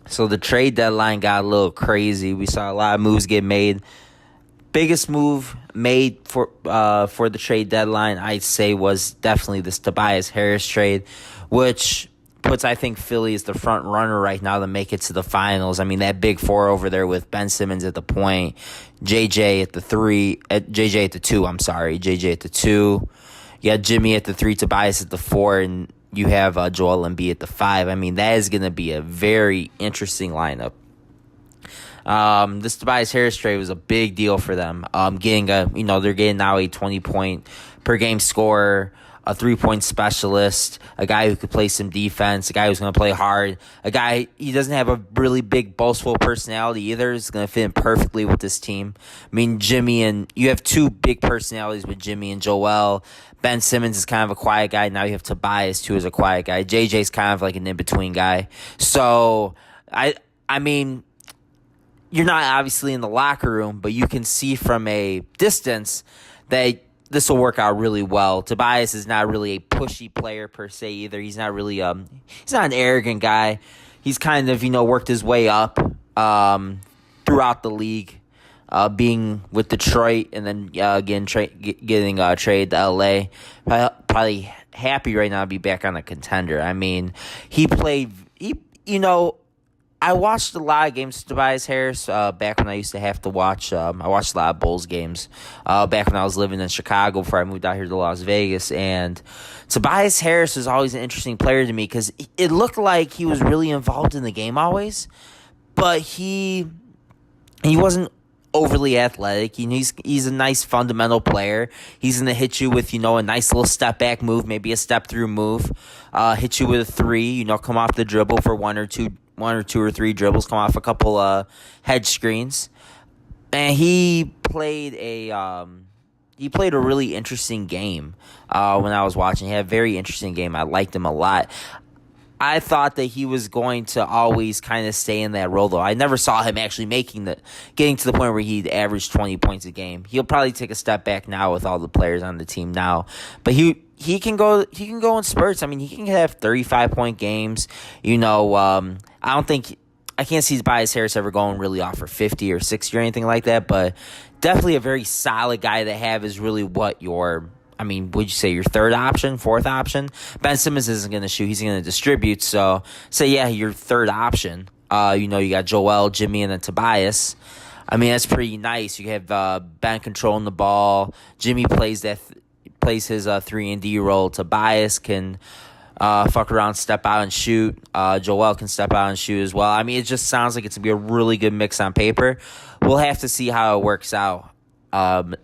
So the trade deadline got a little crazy. We saw a lot of moves get made. Biggest move made for the trade deadline, I'd say, was definitely this Tobias Harris trade, which puts, I think, Philly as the front runner right now to make it to the finals. I mean, that big four over there with Ben Simmons at the point, JJ at the three, JJ at the two. I'm sorry, JJ at the two. You got Jimmy at the three, Tobias at the four, and you have Joel Embiid at the five. I mean, that is going to be a very interesting lineup. This Tobias Harris trade was a big deal for them. They're getting now a 20-point per game scorer, a 3-point specialist, a guy who could play some defense, a guy who's going to play hard, he doesn't have a really big, boastful personality either. It's going to fit in perfectly with this team. I mean, you have two big personalities with Jimmy and Joel. Ben Simmons is kind of a quiet guy. Now you have Tobias, who is a quiet guy. JJ's kind of like an in-between guy. So, I mean, you're not obviously in the locker room, but you can see from a distance that this will work out really well. Tobias is not really a pushy player per se either. He's not really he's not an arrogant guy. He's kind of, worked his way up throughout the league, being with Detroit and then getting traded to LA. Probably happy right now to be back on a contender. I mean, I watched a lot of games with Tobias Harris back when I used to have to watch. I watched a lot of Bulls games back when I was living in Chicago before I moved out here to Las Vegas. And Tobias Harris was always an interesting player to me because it looked like he was really involved in the game always, but he wasn't overly athletic. He's a nice fundamental player. He's going to hit you with, a nice little step back move, maybe a step through move, hit you with a three, come off the dribble for one or two or three dribbles, come off a couple head screens. And he played a really interesting game when I was watching. He had a very interesting game. I liked him a lot. I thought that he was going to always kind of stay in that role, though. I never saw him actually getting to the point where he'd average 20 points a game. He'll probably take a step back now with all the players on the team now, but he can go in spurts. I mean, he can have 35-point games. I can't see Tobias Harris ever going really off for 50 or 60 or anything like that, but definitely a very solid guy to have is really what would you say your third option, fourth option? Ben Simmons isn't going to shoot. He's going to distribute. So, your third option. You got Joel, Jimmy, and then Tobias. I mean, that's pretty nice. You have Ben controlling the ball. Jimmy plays his 3-and-D role. Tobias can fuck around, step out, and shoot. Joel can step out and shoot as well. I mean, it just sounds like it's going to be a really good mix on paper. We'll have to see how it works out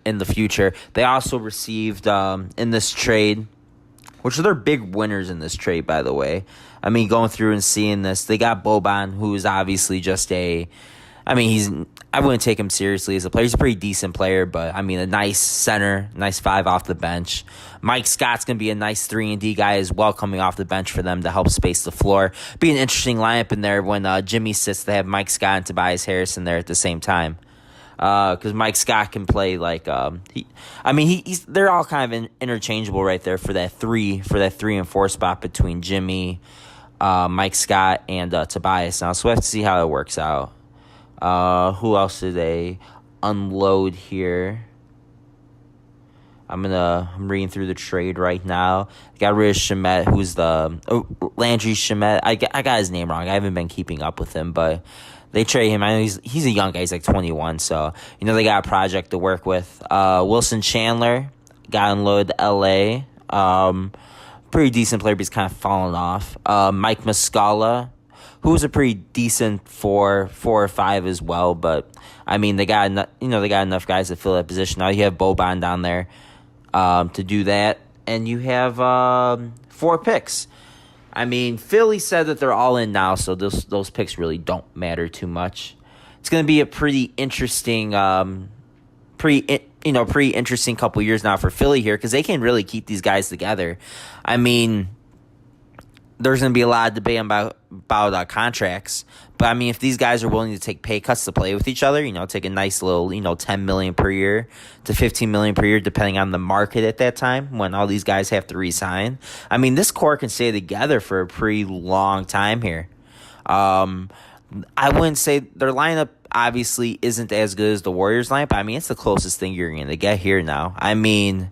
in the future. They also received in this trade, which are their big winners in this trade, by the way. I mean, going through and seeing this, they got Boban, who is obviously just I wouldn't take him seriously as a player. He's a pretty decent player, but, a nice center, nice five off the bench. Mike Scott's going to be a nice 3-and-D guy as well coming off the bench for them to help space the floor. Be an interesting lineup in there when Jimmy sits to have Mike Scott and Tobias Harris in there at the same time. Because Mike Scott can play they're all kind of interchangeable right there for that 3 and 4 spot between Jimmy, Mike Scott, and Tobias now. So we have to see how it works out. Who else did they unload here? I'm reading through the trade right now. Got rid of Shamet, who's Landry Shamet. I got his name wrong. I haven't been keeping up with him, but they trade him. I know he's a young guy. He's like 21, so they got a project to work with. Wilson Chandler got unloaded to L.A. Pretty decent player, but he's kind of fallen off. Mike Muscala, who was a pretty decent 4 or 5 as well, but they got enough guys to fill that position. Now you have Boban down there to do that, and you have 4 picks. Philly said that they're all in now, so those picks really don't matter too much. It's going to be a pretty interesting, pretty interesting couple years now for Philly here because they can really keep these guys together. There's going to be a lot of debate about contracts, but if these guys are willing to take pay cuts to play with each other, take a nice little, $10 million per year to $15 million per year, depending on the market at that time when all these guys have to re-sign. This core can stay together for a pretty long time here. I wouldn't say their lineup obviously isn't as good as the Warriors lineup. I mean, it's the closest thing you're going to get here now. I mean,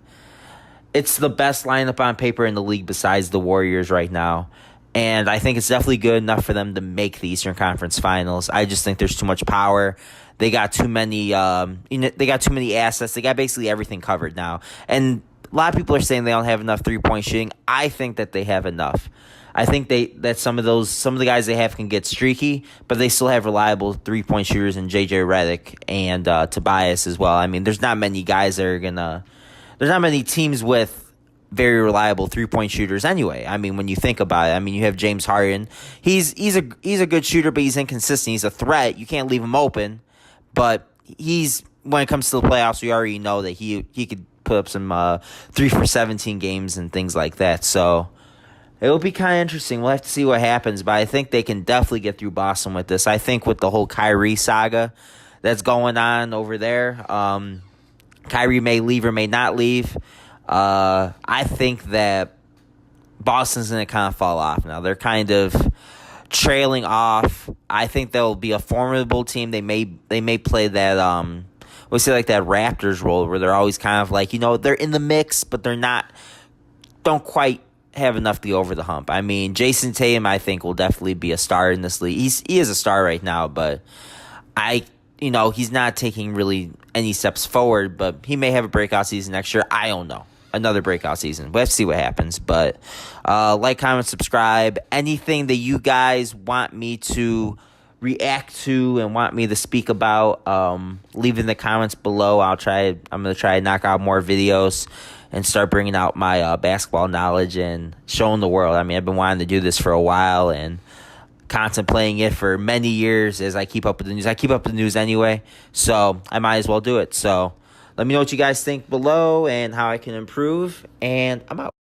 it's the best lineup on paper in the league besides the Warriors right now. And I think it's definitely good enough for them to make the Eastern Conference Finals. I just think there's too much power. They got too many. They got too many assets. They got basically everything covered now. And a lot of people are saying they don't have enough 3-point shooting. I think that they have enough. I think that some of the guys they have can get streaky, but they still have reliable 3-point shooters in JJ Redick and Tobias as well. I mean, there's not many guys that are gonna. There's not many teams with very reliable 3-point shooters anyway. I mean, when you think about it, I mean, you have James Harden. He's a good shooter, but he's inconsistent. He's a threat. You can't leave him open. But when it comes to the playoffs, we already know that he could put up some 3 for 17 games and things like that. So it'll be kind of interesting. We'll have to see what happens, but I think they can definitely get through Boston with this. I think with the whole Kyrie saga that's going on over there, Kyrie may leave or may not leave. I think that Boston's going to kind of fall off now. They're kind of trailing off. I think they'll be a formidable team. They may play that we say like that Raptors role where they're always kind of like, they're in the mix, but don't quite have enough to go over the hump. I mean, Jason Tatum, I think, will definitely be a star in this league. He is a star right now, but he's not taking really any steps forward, but he may have a breakout season next year. I don't know. Another breakout season. We'll have to see what happens. But like, comment, subscribe. Anything that you guys want me to react to and want me to speak about, leave in the comments below. I'm going to try to knock out more videos and start bringing out my basketball knowledge and showing the world. I mean, I've been wanting to do this for a while and contemplating it for many years as I keep up with the news. I keep up with the news anyway, so I might as well do it. So let me know what you guys think below and how I can improve, and I'm out.